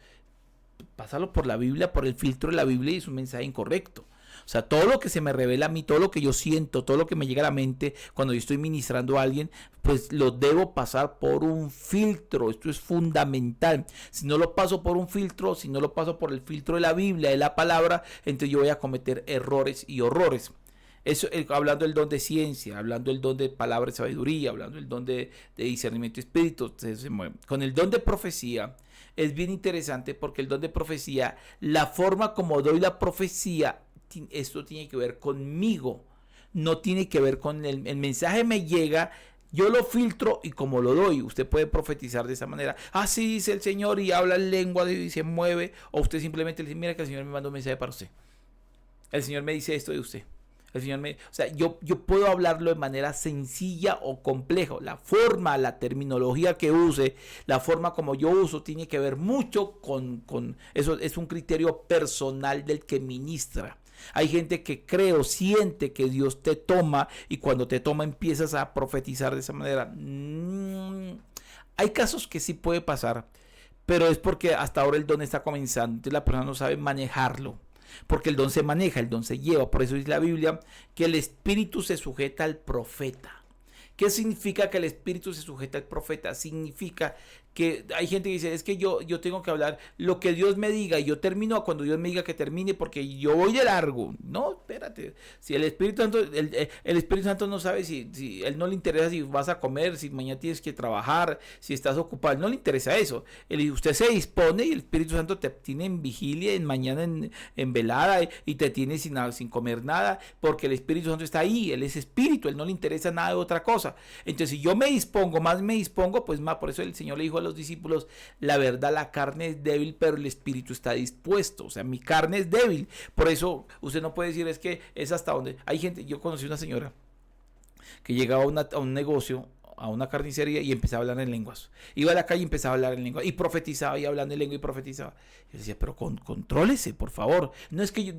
Pásalo por la Biblia, por el filtro de la Biblia, y es un mensaje incorrecto. O sea, todo lo que se me revela a mí, todo lo que yo siento, todo lo que me llega a la mente cuando yo estoy ministrando a alguien, pues lo debo pasar por un filtro. Esto es fundamental. Si no lo paso por un filtro, si no lo paso por el filtro de la Biblia, de la palabra, entonces yo voy a cometer errores y horrores. Eso, hablando del don de ciencia, hablando del don de palabra de sabiduría, hablando del don de discernimiento de espíritu, se mueve. Con el don de profecía es bien interesante, porque el don de profecía, la forma como doy la profecía, esto tiene que ver conmigo, no tiene que ver con el mensaje. Me llega, yo lo filtro y como lo doy. Usted puede profetizar de esa manera: así dice el Señor, y habla en lengua y se mueve. O usted simplemente le dice: mira que el Señor me mandó un mensaje para usted, el Señor me dice esto de usted. El Señor o sea, yo puedo hablarlo de manera sencilla o compleja. La forma, la terminología que use, la forma como yo uso, tiene que ver mucho con eso. Es un criterio personal del que ministra. Hay gente que cree o siente que Dios te toma, y cuando te toma empiezas a profetizar de esa manera. Hay casos que sí puede pasar, pero es porque hasta ahora el don está comenzando, entonces la persona no sabe manejarlo. Porque el don se maneja, el don se lleva. Por eso dice la Biblia que el espíritu se sujeta al profeta. ¿Qué significa que el espíritu se sujeta al profeta? Significa que hay gente que dice: es que yo tengo que hablar lo que Dios me diga, y yo termino cuando Dios me diga que termine, porque yo voy de largo. No, espérate. Si el Espíritu Santo, el Espíritu Santo no sabe si él no le interesa si vas a comer, si mañana tienes que trabajar, si estás ocupado, no le interesa eso. Usted se dispone, y el Espíritu Santo te tiene en vigilia, en mañana en velada, y te tiene sin comer nada, porque el Espíritu Santo está ahí. Él es espíritu, él no le interesa nada de otra cosa. Entonces, si yo me dispongo, pues más. Por eso el Señor le dijo a los discípulos: la verdad, la carne es débil, pero el espíritu está dispuesto. O sea, mi carne es débil. Por eso usted no puede decir: es que es hasta donde. Hay gente, yo conocí una señora que llegaba a un negocio, a una carnicería y empezaba a hablar en lenguas. Iba a la calle y empezaba a hablar en lenguas. Y profetizaba y hablando en lengua y profetizaba. Yo decía, pero contrólese, por favor. No es que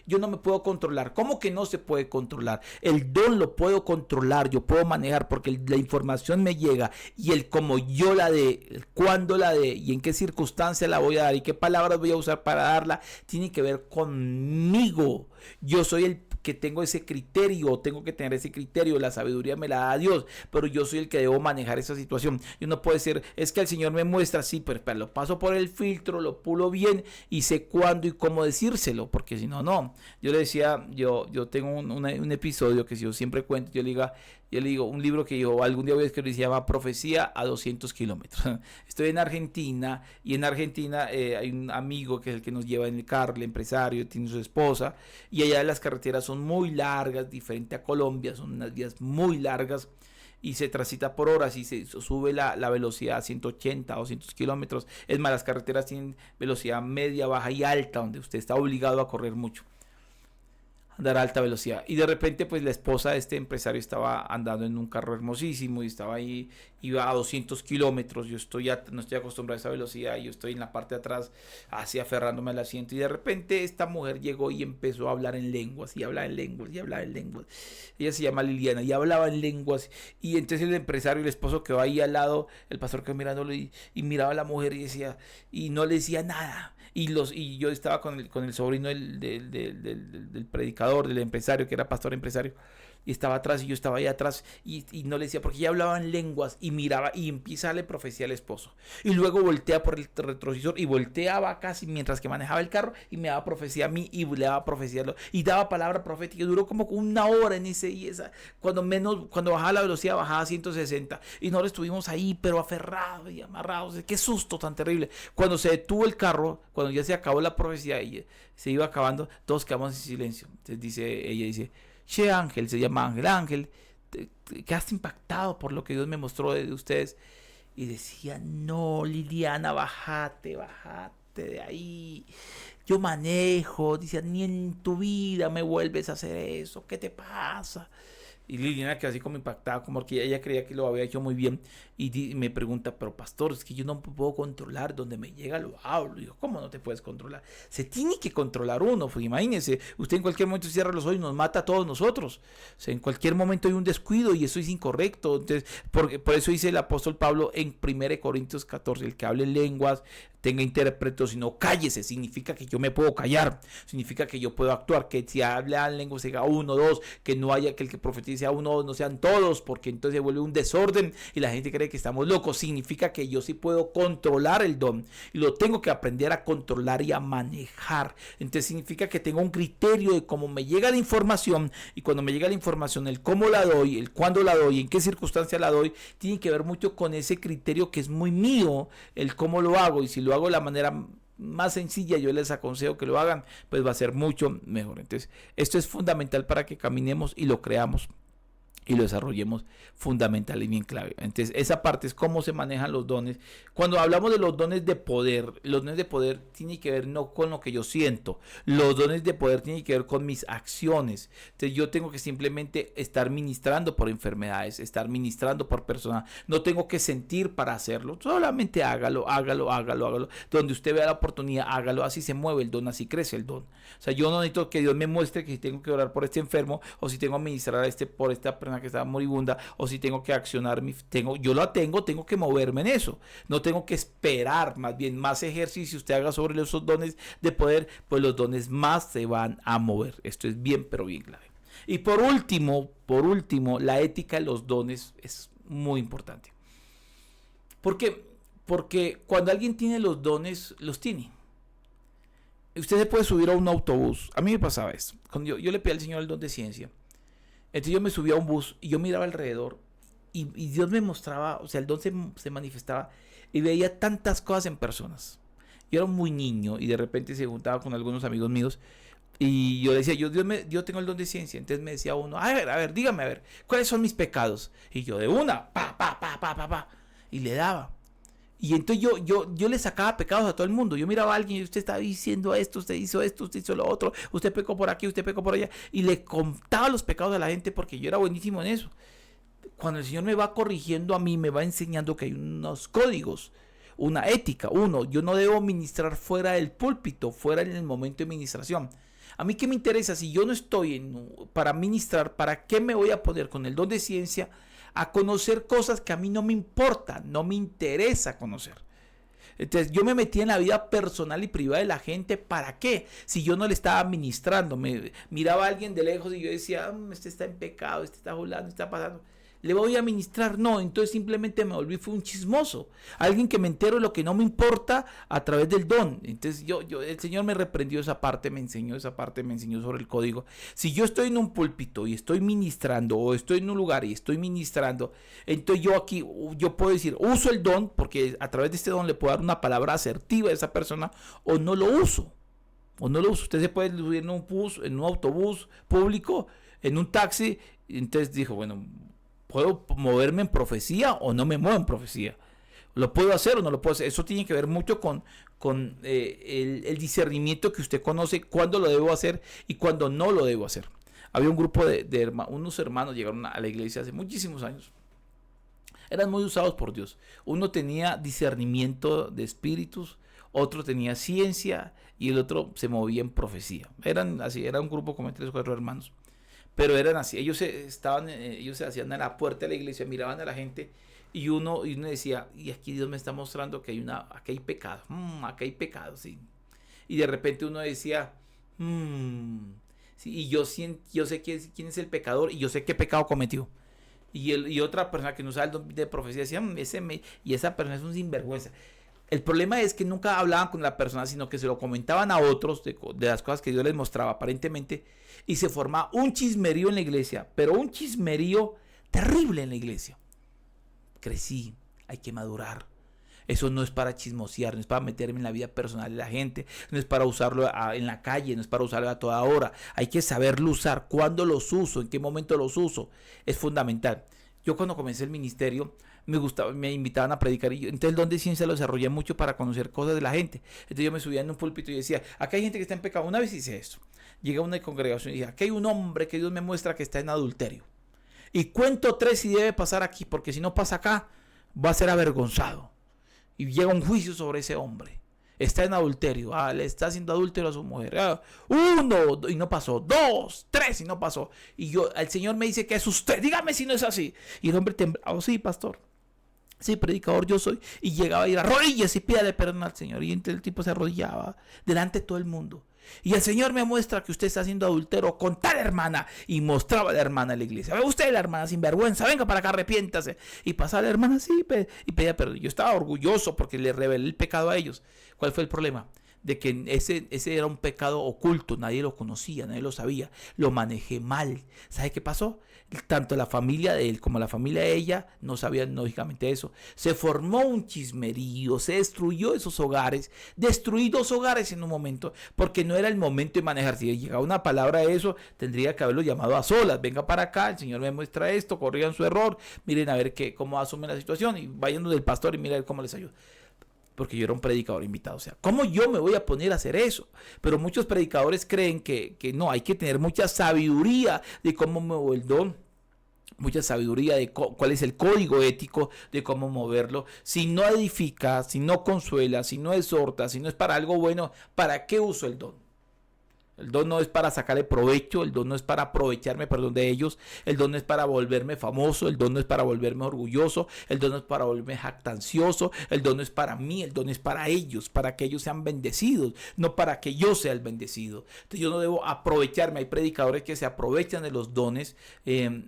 yo no me puedo controlar. ¿Cómo que no se puede controlar? El don lo puedo controlar, yo puedo manejar porque la información me llega y el cómo yo la dé, el cuándo la dé y en qué circunstancia la voy a dar y qué palabras voy a usar para darla, tiene que ver conmigo. Yo soy el que tengo ese criterio, tengo que tener ese criterio, la sabiduría me la da Dios, pero yo soy el que debo manejar esa situación. Yo no puedo decir, es que el Señor me muestra, sí, pero lo paso por el filtro, lo pulo bien y sé cuándo y cómo decírselo, porque si no, no. Yo le decía, yo tengo un episodio que si yo siempre cuento, yo le digo, un libro que yo algún día voy a escribir se llama Profecía a 200 kilómetros. Estoy en Argentina y en Argentina hay un amigo que es el que nos lleva en el carro, el empresario, tiene su esposa y allá las carreteras son muy largas, diferente a Colombia, son unas vías muy largas y se transita por horas y se sube la velocidad a 180 o 200 kilómetros. Es más, las carreteras tienen velocidad media, baja y alta, donde usted está obligado a correr mucho, andar a alta velocidad. Y de repente pues la esposa de este empresario estaba andando en un carro hermosísimo y estaba ahí, iba a 200 kilómetros. Yo no estoy acostumbrado a esa velocidad y yo estoy en la parte de atrás así aferrándome al asiento y de repente esta mujer llegó y empezó a hablar en lenguas y hablaba en lenguas y hablaba en lenguas. Ella se llama Liliana y hablaba en lenguas y entonces el empresario y el esposo quedó ahí al lado, el pastor quedó mirándolo y miraba a la mujer y decía, y no le decía nada. Y yo estaba con el sobrino del predicador, del empresario, que era pastor empresario, y estaba atrás y yo estaba ahí atrás y no le decía, porque ya hablaba en lenguas y miraba y empieza a darle profecía al esposo. Y luego voltea por el retrovisor y volteaba casi mientras que manejaba el carro y me daba profecía a mí y le daba profecía y daba palabra profética. Y duró como una hora en ese y esa. Cuando bajaba la velocidad bajaba a 160 y nosotros estuvimos ahí pero aferrados y amarrados. Qué susto tan terrible. Cuando se detuvo el carro, cuando ya se acabó la profecía y se iba acabando, todos quedamos en silencio. Entonces ella dice, che Ángel, se llama Ángel, quedaste impactado por lo que Dios me mostró de ustedes. Y decía, no, Liliana, bájate de ahí. Yo manejo, dice, ni en tu vida me vuelves a hacer eso, ¿qué te pasa? Y Liliana quedó así como impactada, como que ella creía que lo había hecho muy bien. Y me pregunta, pero pastor, es que yo no puedo controlar, donde me llega lo hablo. Y digo, ¿cómo no te puedes controlar? Se tiene que controlar uno, pues imagínense, usted en cualquier momento cierra los ojos y nos mata a todos nosotros. O sea, en cualquier momento hay un descuido y eso es incorrecto. Entonces, por eso dice el apóstol Pablo en 1 Corintios 14, el que hable lenguas, tenga intérprete, sino cállese, significa que yo me puedo callar, significa que yo puedo actuar, que si habla en lenguas sea uno, dos, que no haya que el que profetice a uno, no sean todos, porque entonces se vuelve un desorden y la gente cree que estamos locos. Significa que yo sí puedo controlar el don y lo tengo que aprender a controlar y a manejar. Entonces significa que tengo un criterio de cómo me llega la información y cuando me llega la información, el cómo la doy, el cuándo la doy, en qué circunstancia la doy, tiene que ver mucho con ese criterio que es muy mío, el cómo lo hago y si lo hago de la manera más sencilla, yo les aconsejo que lo hagan, pues va a ser mucho mejor. Entonces, esto es fundamental para que caminemos y lo creamos y lo desarrollemos fundamental y bien clave. Entonces, esa parte es cómo se manejan los dones. Cuando hablamos de los dones de poder, los dones de poder tienen que ver no con lo que yo siento. Los dones de poder tienen que ver con mis acciones. Entonces, yo tengo que simplemente estar ministrando por enfermedades, estar ministrando por personas. No tengo que sentir para hacerlo. Solamente hágalo. Donde usted vea la oportunidad, hágalo. Así se mueve el don, así crece el don. O sea, yo no necesito que Dios me muestre que si tengo que orar por este enfermo o si tengo que ministrar por esta persona que está moribunda o si tengo que accionar, tengo que moverme en eso. No tengo que esperar, más bien más ejercicio usted haga sobre esos dones de poder, pues los dones más se van a mover. Esto es bien, pero bien clave. Y por último, la ética de los dones es muy importante. Porque cuando alguien tiene los dones, los tiene. Usted se puede subir a un autobús. A mí me pasaba esto. Cuando yo le pedí al Señor el don de ciencia. Entonces yo me subía a un bus y yo miraba alrededor y Dios me mostraba, o sea, el don se manifestaba y veía tantas cosas en personas. Yo era muy niño y de repente se juntaba con algunos amigos míos y yo le decía, yo tengo el don de ciencia. Entonces me decía uno, a ver, dígame, ¿cuáles son mis pecados? Y yo de una, y le daba. Y entonces yo le sacaba pecados a todo el mundo. Yo miraba a alguien y usted está diciendo esto, usted hizo lo otro, usted pecó por aquí, usted pecó por allá. Y le contaba los pecados a la gente porque yo era buenísimo en eso. Cuando el Señor me va corrigiendo a mí, me va enseñando que hay unos códigos, una ética. Uno, yo no debo ministrar fuera del púlpito, fuera en el momento de ministración. A mí qué me interesa, si yo no estoy para ministrar, ¿para qué me voy a poner con el don de ciencia a conocer cosas que a mí no me importan, no me interesa conocer? Entonces yo me metí en la vida personal y privada de la gente. ¿Para qué? Si yo no le estaba ministrando, me miraba a alguien de lejos y yo decía, este está en pecado, este está volando, está pasando. ¿Le voy a ministrar? No, entonces simplemente me volví, fue un chismoso. Alguien que me entero de lo que no me importa a través del don. Entonces el Señor me reprendió esa parte, me enseñó esa parte, me enseñó sobre el código. Si yo estoy en un púlpito y estoy ministrando, o estoy en un lugar y estoy ministrando, entonces yo puedo decir, uso el don, porque a través de este don le puedo dar una palabra asertiva a esa persona, o no lo uso. O no lo uso. Usted se puede subir en un bus, en un autobús público, en un taxi. Entonces dijo, bueno, ¿puedo moverme en profecía o no me muevo en profecía? ¿Lo puedo hacer o no lo puedo hacer? Eso tiene que ver mucho con el discernimiento que usted conoce, cuándo lo debo hacer y cuándo no lo debo hacer. Había un grupo unos hermanos llegaron a la iglesia hace muchísimos años. Eran muy usados por Dios. Uno tenía discernimiento de espíritus, otro tenía ciencia y el otro se movía en profecía. Eran así, era un grupo como 3 o 4 hermanos. Pero eran así, ellos se hacían a la puerta de la iglesia, miraban a la gente y uno decía, y aquí Dios me está mostrando que aquí hay pecado, aquí hay pecado, sí. Y de repente uno decía, sí, y yo sé quién es el pecador y yo sé qué pecado cometió. Y otra persona que no sabe el don de profecía decía, y esa persona es un sinvergüenza. El problema es que nunca hablaban con la persona, sino que se lo comentaban a otros de las cosas que Dios les mostraba aparentemente, y se formaba un chismerío en la iglesia, pero un chismerío terrible en la iglesia. Crecí, hay que madurar. Eso no es para chismosear, no es para meterme en la vida personal de la gente, no es para usarlo en la calle, no es para usarlo a toda hora. Hay que saberlo usar, cuándo los uso, en qué momento los uso. Es fundamental. Yo cuando comencé el ministerio me invitaban a predicar y entonces el don de ciencia lo desarrollé mucho para conocer cosas de la gente. Entonces yo me subía en un púlpito y decía, acá hay gente que está en pecado. Una vez hice esto. Llegué a una congregación y dije, aquí hay un hombre que Dios me muestra que está en adulterio. Y cuento 3 y debe pasar aquí, porque si no pasa acá, va a ser avergonzado. Y llega un juicio sobre ese hombre. Está en adulterio. Le está haciendo adúltero a su mujer. 1 y no pasó. 2, 3 y no pasó. Y el Señor me dice que es usted. Dígame si no es así. Y el hombre temblaba. Sí, pastor. Sí, predicador yo soy. Y llegaba a ir a rodillas y pídale perdón al Señor. Y entonces el tipo se arrodillaba delante de todo el mundo. Y el Señor me muestra que usted está haciendo adulterio con tal hermana. Y mostraba a la hermana en la iglesia. Ve usted, la hermana sin vergüenza, venga para acá, arrepiéntase. Y pasaba la hermana así y pedía perdón. Yo estaba orgulloso porque le revelé el pecado a ellos. ¿Cuál fue el problema? De que ese era un pecado oculto, nadie lo conocía, nadie lo sabía, lo manejé mal. ¿Sabe qué pasó? Tanto la familia de él como la familia de ella no sabían lógicamente eso. Se formó un chismerío, se destruyó esos hogares, destruí 2 hogares en un momento, porque no era el momento de manejar. Si llegaba una palabra de eso, tendría que haberlo llamado a solas. Venga para acá, el Señor me muestra esto, corrijan su error, miren a ver cómo asumen la situación y vayan del pastor y miren cómo les ayuda. Porque yo era un predicador invitado. O sea, ¿cómo yo me voy a poner a hacer eso? Pero muchos predicadores creen que no, hay que tener mucha sabiduría de cómo muevo el don. Mucha sabiduría de cuál es el código ético de cómo moverlo. Si no edifica, si no consuela, si no exhorta, si no es para algo bueno, ¿para qué uso el don? El don no es para sacarle provecho, el don no es para aprovecharme, de ellos, el don no es para volverme famoso, el don no es para volverme orgulloso, el don no es para volverme jactancioso, el don no es para mí, el don es para ellos, para que ellos sean bendecidos, no para que yo sea el bendecido. Entonces yo no debo aprovecharme. Hay predicadores que se aprovechan de los dones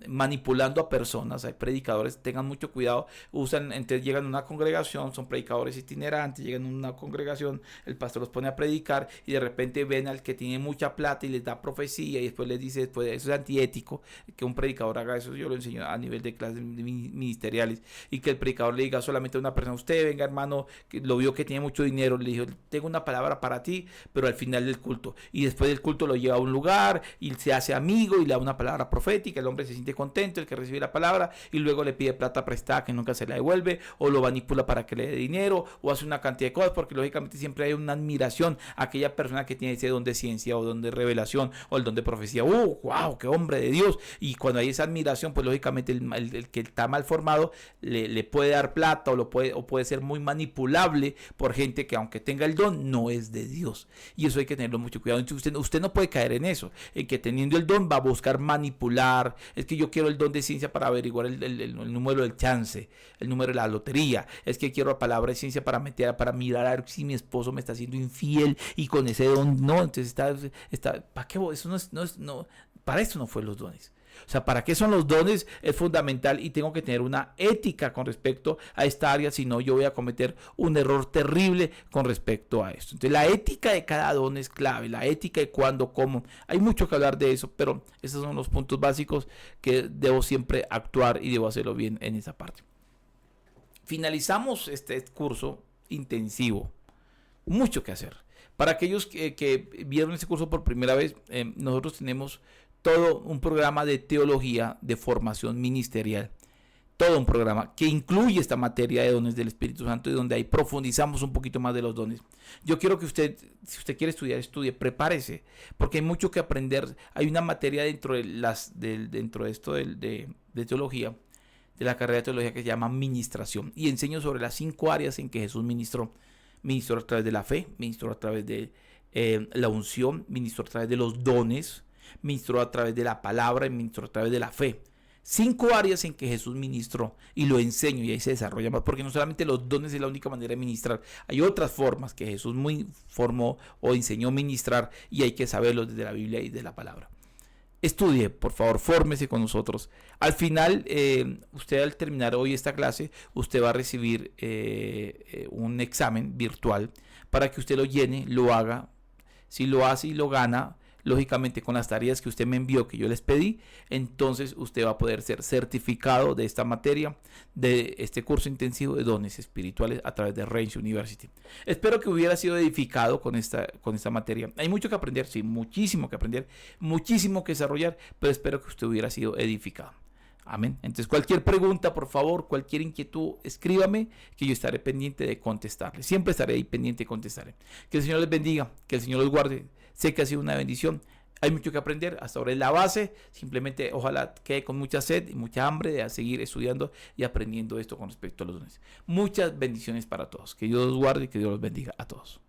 manipulando a personas. Hay predicadores, tengan mucho cuidado, entonces llegan a una congregación, son predicadores itinerantes, llegan a una congregación, el pastor los pone a predicar y de repente ven al que tiene mucha plata y les da profecía y después les dice, eso es antiético que un predicador haga eso. Yo lo enseño a nivel de clases ministeriales, y que el predicador le diga solamente a una persona, usted venga hermano, que lo vio que tiene mucho dinero, le dijo, tengo una palabra para ti, pero al final del culto, y después del culto lo lleva a un lugar y se hace amigo y le da una palabra profética, el hombre se siente contento, el que recibe la palabra, y luego le pide plata prestada que nunca se la devuelve, o lo manipula para que le dé dinero, o hace una cantidad de cosas, porque lógicamente siempre hay una admiración a aquella persona que tiene ese don de ciencia o don de revelación o el don de profecía. ¡Wow! ¡Qué hombre de Dios! Y cuando hay esa admiración, pues lógicamente el que está mal formado le puede dar plata o puede ser muy manipulable por gente que aunque tenga el don, no es de Dios. Y eso hay que tenerlo mucho cuidado. Entonces usted no puede caer en eso, en que teniendo el don va a buscar manipular. Es que yo quiero el don de ciencia para averiguar el número del chance, el número de la lotería. Es que quiero la palabra de ciencia para mirar a ver si mi esposo me está haciendo infiel y con ese don no. Entonces ¿para qué? Eso no, para eso no fue los dones. O sea, ¿para qué son los dones? Es fundamental y tengo que tener una ética con respecto a esta área, si no yo voy a cometer un error terrible con respecto a esto. Entonces la ética de cada don es clave, la ética de cuándo, cómo. Hay mucho que hablar de eso, pero esos son los puntos básicos que debo siempre actuar y debo hacerlo bien en esa parte. Finalizamos este curso intensivo, mucho que hacer. Para aquellos que vieron este curso por primera vez, nosotros tenemos todo un programa de teología de formación ministerial. Todo un programa que incluye esta materia de dones del Espíritu Santo y donde ahí profundizamos un poquito más de los dones. Yo quiero que usted, si usted quiere estudiar, estudie, prepárese, porque hay mucho que aprender. Hay una materia dentro de esto de teología, de la carrera de teología, que se llama ministración. Y enseño sobre las 5 áreas en que Jesús ministró. Ministró a través de la fe, ministró a través de la unción, ministró a través de los dones, ministró a través de la palabra y ministró a través de la fe. 5 áreas en que Jesús ministró y lo enseño y ahí se desarrolla más, porque no solamente los dones es la única manera de ministrar, hay otras formas que Jesús formó o enseñó a ministrar y hay que saberlo desde la Biblia y de la palabra. Estudie, por favor, fórmese con nosotros. Al final, usted al terminar hoy esta clase, usted va a recibir un examen virtual para que usted lo llene, lo haga. Si lo hace y lo gana, lógicamente con las tareas que usted me envió, que yo les pedí, entonces usted va a poder ser certificado de esta materia, de este curso intensivo de dones espirituales a través de Range University. Espero que hubiera sido edificado con esta materia. Hay mucho que aprender, sí, muchísimo que aprender, muchísimo que desarrollar, pero espero que usted hubiera sido edificado. Amén. Entonces, cualquier pregunta, por favor, cualquier inquietud, escríbame, que yo estaré pendiente de contestarle. Siempre estaré ahí pendiente de contestarle. Que el Señor les bendiga, que el Señor los guarde. Sé que ha sido una bendición. Hay mucho que aprender. Hasta ahora es la base. Simplemente ojalá quede con mucha sed y mucha hambre de seguir estudiando y aprendiendo esto con respecto a los dones. Muchas bendiciones para todos. Que Dios los guarde y que Dios los bendiga a todos.